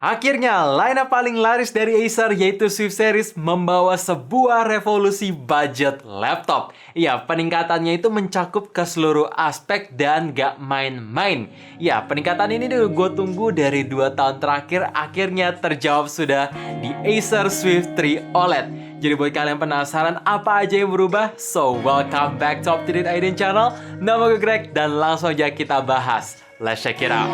Akhirnya, lineup paling laris dari Acer yaitu Swift Series membawa sebuah revolusi budget laptop. Ya, peningkatannya itu mencakup ke seluruh aspek dan gak main-main. Ya, peningkatan ini gue tunggu dari 2 tahun terakhir, akhirnya terjawab sudah di Acer Swift 3 OLED. Jadi buat kalian penasaran apa aja yang berubah? So, welcome back to Up2Date Aiden Channel. Nama gue Greg dan langsung aja kita bahas. Let's check it out.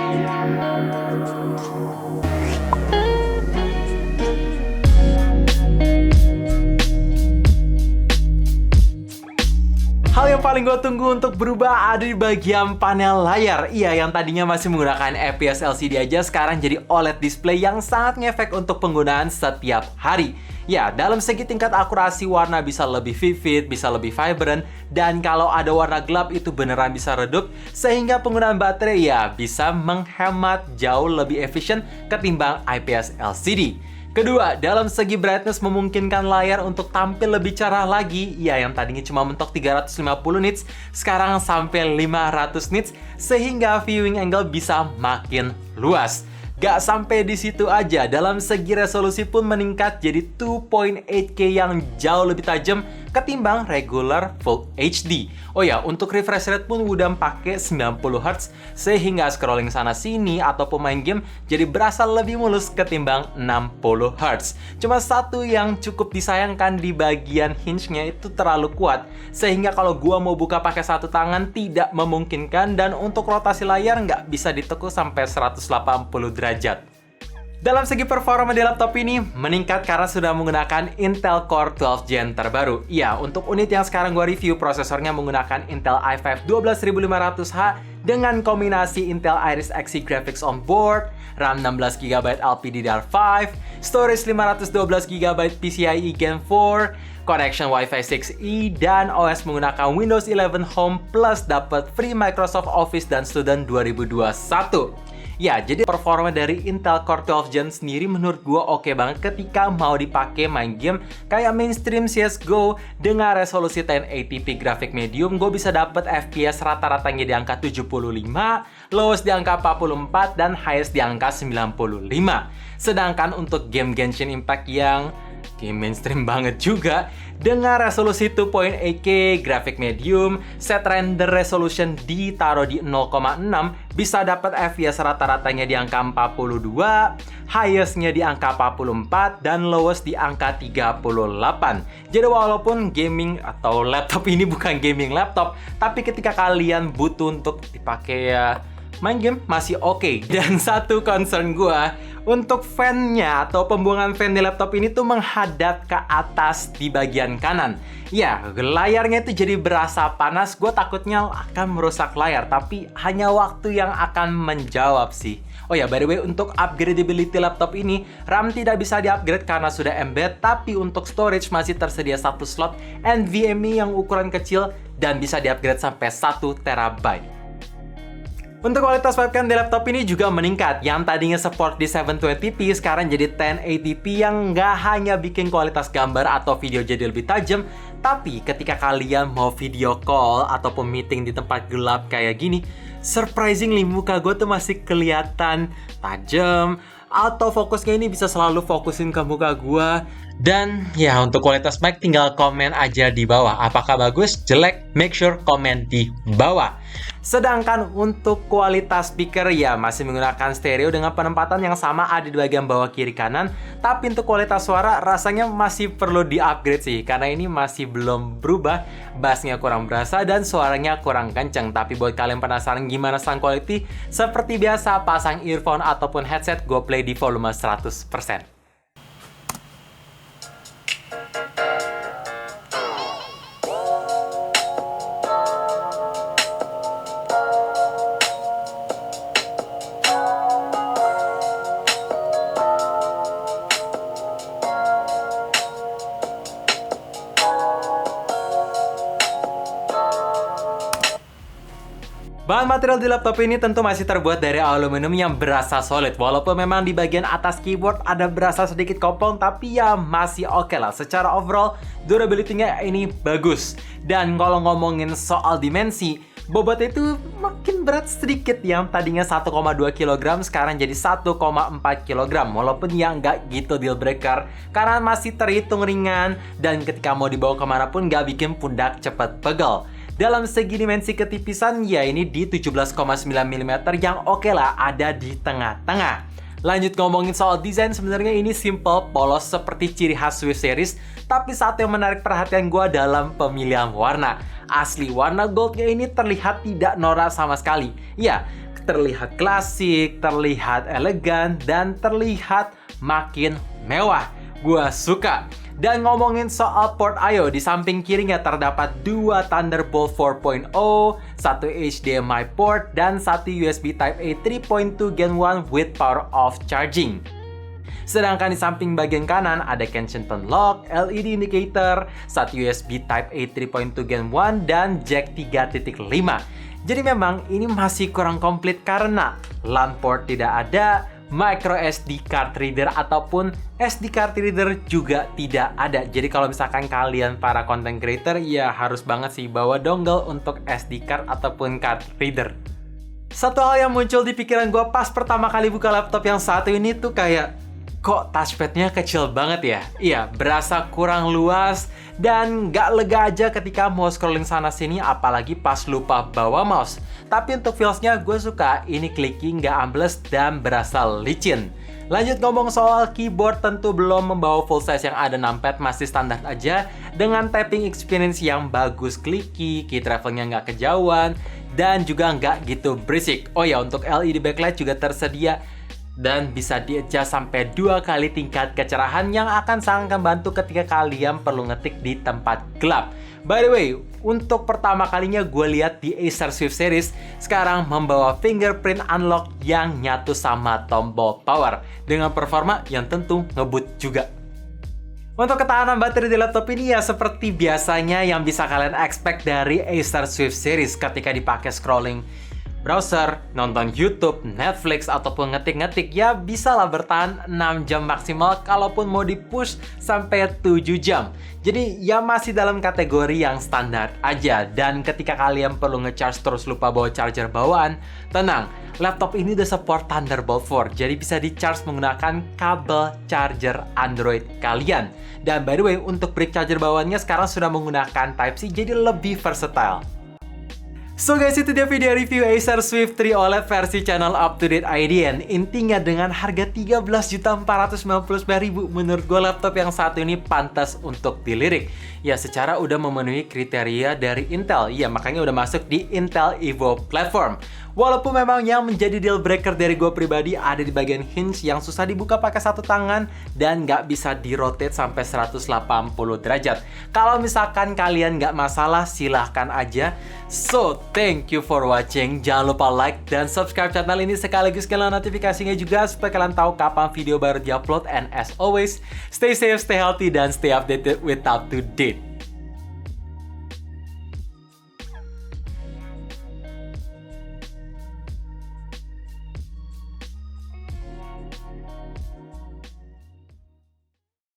Hal yang paling gue tunggu untuk berubah ada di bagian panel layar. Iya, yang tadinya masih menggunakan IPS LCD aja, sekarang jadi OLED display yang sangat ngefek untuk penggunaan setiap hari. Ya, dalam segi tingkat akurasi warna bisa lebih vivid, bisa lebih vibrant, dan kalau ada warna gelap itu beneran bisa redup, sehingga penggunaan baterai ya bisa menghemat jauh lebih efisien ketimbang IPS LCD. Kedua, dalam segi brightness memungkinkan layar untuk tampil lebih cerah lagi. Ya, yang tadinya cuma mentok 350 nits, sekarang sampai 500 nits, sehingga viewing angle bisa makin luas. Gak sampai di situ aja, dalam segi resolusi pun meningkat jadi 2.8K yang jauh lebih tajam ketimbang regular Full HD. Oh ya, untuk refresh rate pun udah pakai 90Hz, sehingga scrolling sana sini ataupun main game jadi berasa lebih mulus ketimbang 60Hz. Cuma satu yang cukup disayangkan di bagian hinge-nya itu terlalu kuat, sehingga kalau gua mau buka pakai satu tangan tidak memungkinkan, dan untuk rotasi layar nggak bisa ditekuk sampai 180 derajat. Dalam segi performa di laptop ini meningkat karena sudah menggunakan Intel Core 12 Gen terbaru. Ya, untuk unit yang sekarang gue review, prosesornya menggunakan Intel i5 12500H dengan kombinasi Intel Iris Xe Graphics on board, RAM 16GB LPDDR5, storage 512GB PCIe Gen 4, connection Wi-Fi 6E, dan OS menggunakan Windows 11 Home plus dapat free Microsoft Office dan Student 2021. Ya, jadi performa dari Intel Core 12 Gen sendiri menurut gue oke banget ketika mau dipakai main game kayak mainstream CSGO dengan resolusi 1080p grafik medium. Gue bisa dapat FPS rata-ratanya di angka 75, lowest di angka 44, dan highest di angka 95. Sedangkan untuk game Genshin Impact yang game mainstream banget juga, dengan resolusi 2.8K, grafik medium, set render resolution ditaruh di 0,6, bisa dapat FPS rata-ratanya di angka 42, highestnya di angka 44, dan lowest di angka 38. Jadi walaupun gaming atau laptop ini bukan gaming laptop, tapi ketika kalian butuh untuk dipakai main game masih oke. Dan satu concern gue, untuk fan-nya atau pembuangan fan di laptop ini tuh menghadap ke atas di bagian kanan. Ya, layarnya itu jadi berasa panas. Gue takutnya akan merusak layar, tapi hanya waktu yang akan menjawab sih. Oh ya, by the way, untuk upgradability laptop ini, RAM tidak bisa di-upgrade karena sudah embed, tapi untuk storage masih tersedia satu slot NVMe yang ukuran kecil dan bisa di-upgrade sampai 1 TB. Untuk kualitas webcam di laptop ini juga meningkat. Yang tadinya support di 720p sekarang jadi 1080p yang nggak hanya bikin kualitas gambar atau video jadi lebih tajam, tapi ketika kalian mau video call ataupun meeting di tempat gelap kayak gini, surprisingly muka gue tuh masih kelihatan tajam, atau fokusnya ini bisa selalu fokusin ke muka gue. Dan ya, untuk kualitas mic tinggal komen aja di bawah. Apakah bagus, jelek, make sure komen di bawah. Sedangkan untuk kualitas speaker ya masih menggunakan stereo dengan penempatan yang sama ada di bagian bawah kiri kanan. Tapi untuk kualitas suara rasanya masih perlu di-upgrade sih, karena ini masih belum berubah. Bassnya kurang berasa dan suaranya kurang kenceng. Tapi buat kalian penasaran gimana sound quality, seperti biasa pasang earphone ataupun headset, gue play di volume 100%. Bahan material di laptop ini tentu masih terbuat dari aluminium yang berasa solid. Walaupun memang di bagian atas keyboard ada berasa sedikit kopong, tapi ya masih oke lah. Secara overall, durability-nya ini bagus. Dan kalau ngomongin soal dimensi, Bobotnya itu makin berat sedikit, yang tadinya 1,2 kg sekarang jadi 1,4 kg. Walaupun ya nggak gitu deal breaker, karena masih terhitung ringan dan ketika mau dibawa kemanapun nggak bikin pundak cepet pegel. Dalam segi dimensi ketipisan, ya ini di 17,9 mm yang oke lah ada di tengah-tengah. Lanjut ngomongin soal desain, sebenarnya ini simple, polos seperti ciri khas Swift Series. Tapi satu yang menarik perhatian gue dalam pemilihan warna. Asli, warna goldnya ini terlihat tidak norak sama sekali. Ya, terlihat klasik, terlihat elegan, dan terlihat makin mewah. Gue suka. Dan ngomongin soal port I/O, di samping kirinya terdapat 2 Thunderbolt 4.0, 1 HDMI port, dan 1 USB Type-A 3.2 Gen 1 with power off charging. Sedangkan di samping bagian kanan ada Kensington lock, LED indicator, 1 USB Type-A 3.2 Gen 1, dan jack 3.5. Jadi memang ini masih kurang komplit karena LAN port tidak ada, micro SD card reader ataupun SD card reader juga tidak ada. Jadi kalau misalkan kalian para content creator, ya harus banget sih bawa dongle untuk SD card ataupun card reader. Satu hal yang muncul di pikiran gue pas pertama kali buka laptop yang satu ini tuh kayak, kok touchpadnya kecil banget ya? Iya, berasa kurang luas dan nggak lega aja ketika mau scrolling sana-sini, apalagi pas lupa bawa mouse. Tapi untuk feels-nya gue suka, ini clicking nggak ambles dan berasa licin. Lanjut ngomong soal keyboard, tentu belum membawa full size yang ada numpad, masih standar aja dengan tapping experience yang bagus, clicky, key travelnya nggak kejauhan, dan juga nggak gitu berisik. Oh ya, untuk LED backlight juga tersedia dan bisa di-adjust sampai 2 kali tingkat kecerahan yang akan sangat membantu ketika kalian perlu ngetik di tempat gelap. By the way, untuk pertama kalinya gue lihat di Acer Swift Series sekarang membawa fingerprint unlock yang nyatu sama tombol power dengan performa yang tentu ngebut juga. Untuk ketahanan baterai di laptop ini ya seperti biasanya yang bisa kalian expect dari Acer Swift Series ketika dipakai scrolling browser, nonton YouTube, Netflix, ataupun ngetik-ngetik, ya bisa lah bertahan 6 jam maksimal, kalaupun mau di-push sampai 7 jam. Jadi ya masih dalam kategori yang standar aja. Dan ketika kalian perlu ngecharge terus lupa bawa charger bawaan, tenang, laptop ini udah support Thunderbolt 4, jadi bisa di-charge menggunakan kabel charger Android kalian. Dan by the way, untuk brick charger bawaannya sekarang sudah menggunakan Type-C, jadi lebih versatile. So guys, itu dia video review Acer Swift 3 OLED versi channel Up To Date IDN. Intinya dengan harga 13.499.000, menurut gue laptop yang satu ini pantas untuk dilirik. Ya secara udah memenuhi kriteria dari Intel, ya makanya udah masuk di Intel Evo platform. Walaupun memang yang menjadi deal breaker dari gue pribadi ada di bagian hinge yang susah dibuka pakai satu tangan dan nggak bisa di-rotate sampai 180 derajat. Kalau misalkan kalian nggak masalah, silahkan aja. So, thank you for watching. Jangan lupa like dan subscribe channel ini sekaligus nyalain notifikasinya juga supaya kalian tahu kapan video baru diupload. And as always, stay safe, stay healthy, dan stay updated with Up To Date.